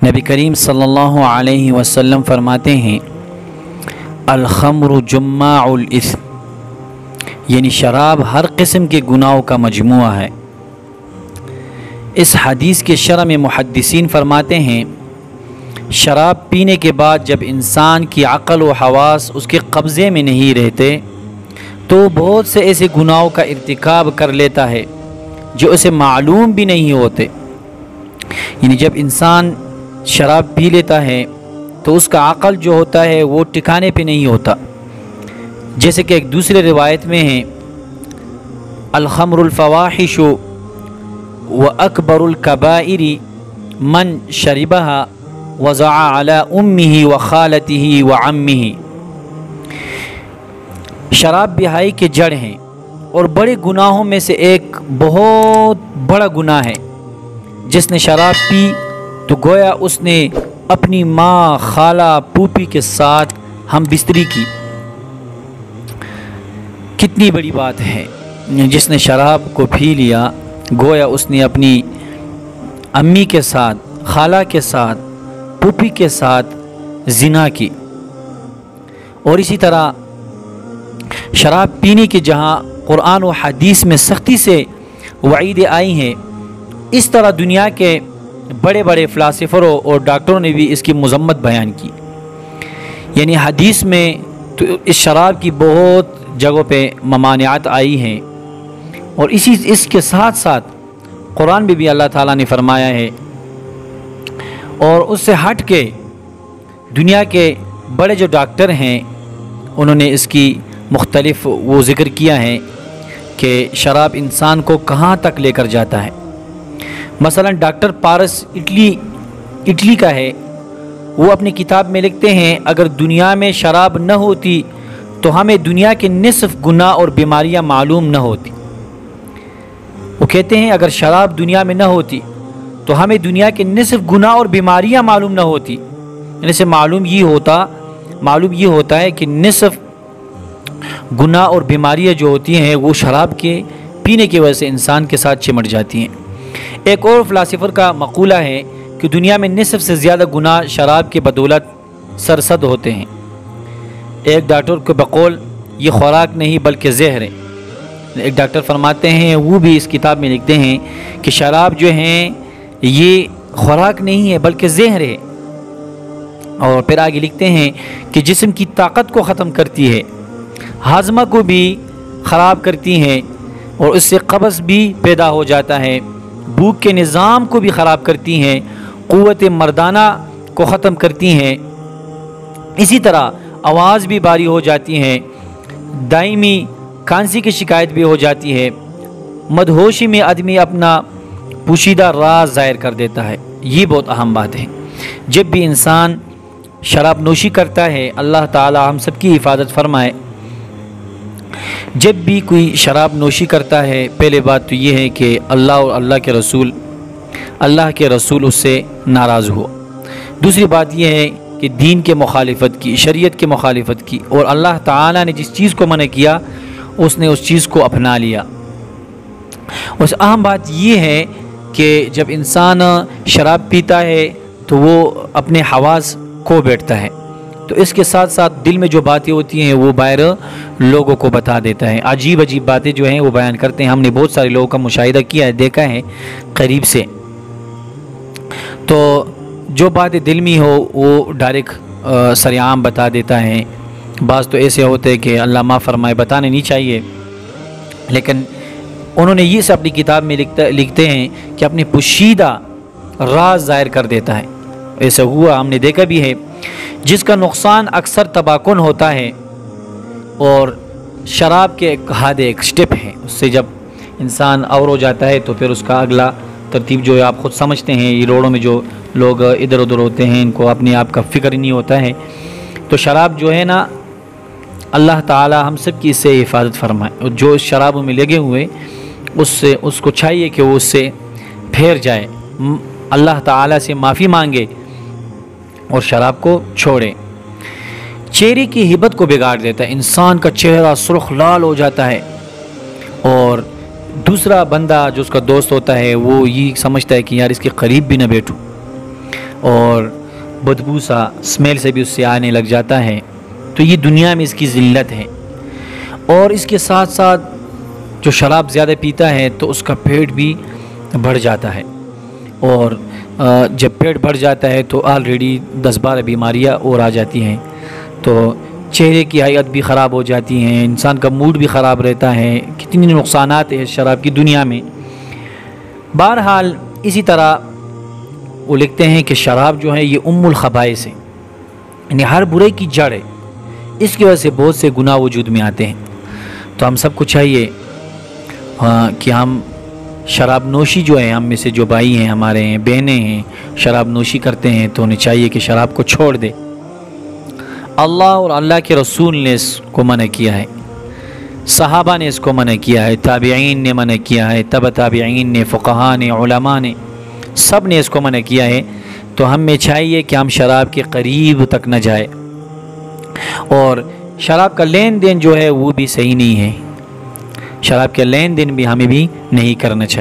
نبی کریم صلی اللہ علیہ وسلم فرماتے ہیں الخمر جماع الاثم، یعنی شراب ہر قسم کے گناہوں کا مجموعہ ہے۔ اس حدیث کے شرح میں محدثین فرماتے ہیں شراب پینے کے بعد جب انسان کی عقل و حواس اس کے قبضے میں نہیں رہتے تو بہت سے ایسے گناہوں کا ارتکاب کر لیتا ہے جو اسے معلوم بھی نہیں ہوتے۔ یعنی جب انسان شراب پی لیتا ہے تو اس کا عقل جو ہوتا ہے وہ ٹھکانے پہ نہیں ہوتا، جیسے کہ ایک دوسرے روایت میں ہے الخمر الفواحش وَأَكْبَرُ الْكَبَائِرِ مَنْ شَرِبَهَا وَزَعَ عَلَىٰ أُمِّهِ وَخَالَتِهِ وَعَمِّهِ۔ شراب بیاہائی کے جڑ ہیں اور بڑے گناہوں میں سے ایک بہت بڑا گناہ ہے۔ جس نے شراب پی تو گویا اس نے اپنی ماں، خالہ، پھوپھی کے ساتھ ہم بستری کی۔ کتنی بڑی بات ہے، جس نے شراب کو پی لیا گویا اس نے اپنی امی کے ساتھ، خالہ کے ساتھ، پھوپھی کے ساتھ زنا کی۔ اور اسی طرح شراب پینے کی جہاں قرآن و حدیث میں سختی سے وعیدیں آئی ہیں، اس طرح دنیا کے بڑے بڑے فلاسفروں اور ڈاکٹروں نے بھی اس کی مذمت بیان کی۔ یعنی حدیث میں تو اس شراب کی بہت جگہوں پہ ممانعات آئی ہیں، اور اس کے ساتھ ساتھ قرآن میں بھی اللہ تعالیٰ نے فرمایا ہے، اور اس سے ہٹ کے دنیا کے بڑے جو ڈاکٹر ہیں انہوں نے اس کی مختلف وہ ذکر کیا ہے کہ شراب انسان کو کہاں تک لے کر جاتا ہے۔ مثلا ڈاکٹر پارس اٹلی کا ہے، وہ اپنی کتاب میں لکھتے ہیں اگر دنیا میں شراب نہ ہوتی تو ہمیں دنیا کے نصف گناہ اور بیماریاں معلوم نہ ہوتی۔ وہ کہتے ہیں اگر شراب دنیا میں نہ ہوتی تو ہمیں دنیا کے نصف گناہ اور بیماریاں معلوم نہ ہوتی۔ یعنی سے معلوم یہ ہوتا ہے کہ نصف گناہ اور بیماریاں جو ہوتی ہیں وہ شراب کے پینے کی وجہ سے انسان کے ساتھ چمٹ جاتی ہیں۔ ایک اور فلاسفر کا مقولہ ہے کہ دنیا میں نصف سے زیادہ گناہ شراب کے بدولت سرزد ہوتے ہیں۔ ایک ڈاکٹر کے بقول یہ خوراک نہیں بلکہ زہر ہے۔ ایک ڈاکٹر فرماتے ہیں، وہ بھی اس کتاب میں لکھتے ہیں کہ شراب جو ہیں یہ خوراک نہیں ہے بلکہ زہر ہے۔ اور پھر آگے لکھتے ہیں کہ جسم کی طاقت کو ختم کرتی ہے، ہاضمہ کو بھی خراب کرتی ہیں، اور اس سے قبض بھی پیدا ہو جاتا ہے، بھوک کے نظام کو بھی خراب کرتی ہیں، قوت مردانہ کو ختم کرتی ہیں، اسی طرح آواز بھی بھاری ہو جاتی ہے، دائمی کھانسی کی شکایت بھی ہو جاتی ہے، مدہوشی میں آدمی اپنا پوشیدہ راز ظاہر کر دیتا ہے۔ یہ بہت اہم بات ہے۔ جب بھی انسان شراب نوشی کرتا ہے، اللہ تعالی ہم سب کی حفاظت فرمائے، جب بھی کوئی شراب نوشی کرتا ہے پہلے بات تو یہ ہے کہ اللہ اور اللہ کے رسول اس سے ناراض ہو۔ دوسری بات یہ ہے کہ دین کے مخالفت کی، شریعت کے مخالفت کی، اور اللہ تعالیٰ نے جس چیز کو منع کیا اس نے اس چیز کو اپنا لیا۔ اس اہم بات یہ ہے کہ جب انسان شراب پیتا ہے تو وہ اپنے حواس کھو بیٹھتا ہے، تو اس کے ساتھ ساتھ دل میں جو باتیں ہوتی ہیں وہ باہر لوگوں کو بتا دیتا ہے، عجیب باتیں جو ہیں وہ بیان کرتے ہیں۔ ہم نے بہت سارے لوگوں کا مشاہدہ کیا ہے، دیکھا ہے قریب سے، تو جو باتیں دل میں ہو وہ ڈائریکٹ سرعام بتا دیتا ہے۔ بعض تو ایسے ہوتے ہیں کہ اللہ معاف فرمائے بتانے نہیں چاہیے، لیکن انہوں نے یہ سب اپنی کتاب میں لکھتے ہیں کہ اپنے پوشیدہ راز ظاہر کر دیتا ہے۔ ایسا ہوا، ہم نے دیکھا بھی ہے، جس کا نقصان اکثر تباکن ہوتا ہے، اور شراب کے ایک سٹیپ ہے، اس سے جب انسان اور ہو جاتا ہے تو پھر اس کا اگلا ترتیب جو ہے آپ خود سمجھتے ہیں۔ یہ روڈوں میں جو لوگ ادھر ادھر ہوتے ہیں ان کو اپنے آپ کا فکر ہی نہیں ہوتا ہے، تو شراب جو ہے نا، اللہ تعالی ہم سب کی اس سے حفاظت فرمائے، اور جو اس شرابوں میں لگے ہوئے اس کو چاہیے کہ وہ اس سے پھیر جائے، اللہ تعالی سے معافی مانگے اور شراب کو چھوڑے۔ چہرے کی ہیبت کو بگاڑ دیتا ہے، انسان کا چہرہ سرخ لال ہو جاتا ہے، اور دوسرا بندہ جو اس کا دوست ہوتا ہے وہ یہ سمجھتا ہے کہ یار اس کے قریب بھی نہ بیٹھوں۔ اور بدبو سا اسمیل سے بھی اس سے آنے لگ جاتا ہے، تو یہ دنیا میں اس کی ذلت ہے۔ اور اس کے ساتھ ساتھ جو شراب زیادہ پیتا ہے تو اس کا پیٹ بھی بڑھ جاتا ہے، اور جب پیٹ بڑھ جاتا ہے تو آلریڈی 10-12 بیماریاں اور آ جاتی ہیں، تو چہرے کی حیت بھی خراب ہو جاتی ہیں، انسان کا موڈ بھی خراب رہتا ہے، کتنی نقصانات ہیں شراب کی دنیا میں۔ بہرحال اسی طرح وہ لکھتے ہیں کہ شراب جو ہے یہ ام الخبائث ہے، یعنی ہر برے کی جڑ ہے، اس کی وجہ سے بہت سے گناہ وجود میں آتے ہیں۔ تو ہم سب کو چاہیے کہ ہم شراب نوشی جو ہے، ہم میں سے جو بھائی ہیں ہمارے ہیں، بہنیں ہیں، شراب نوشی کرتے ہیں تو انہیں چاہیے کہ شراب کو چھوڑ دے۔ اللہ اور اللہ کے رسول نے اس کو منع کیا ہے، صحابہ نے اس کو منع کیا ہے، تابعین نے منع کیا ہے، تبع تابعین نے، فقہاء نے، علماء نے، سب نے اس کو منع کیا ہے۔ تو ہمیں چاہیے کہ ہم شراب کے قریب تک نہ جائے، اور شراب کا لین دین جو ہے وہ بھی صحیح نہیں ہے، شراب کے لین دین بھی ہمیں بھی نہیں کرنا چاہیے۔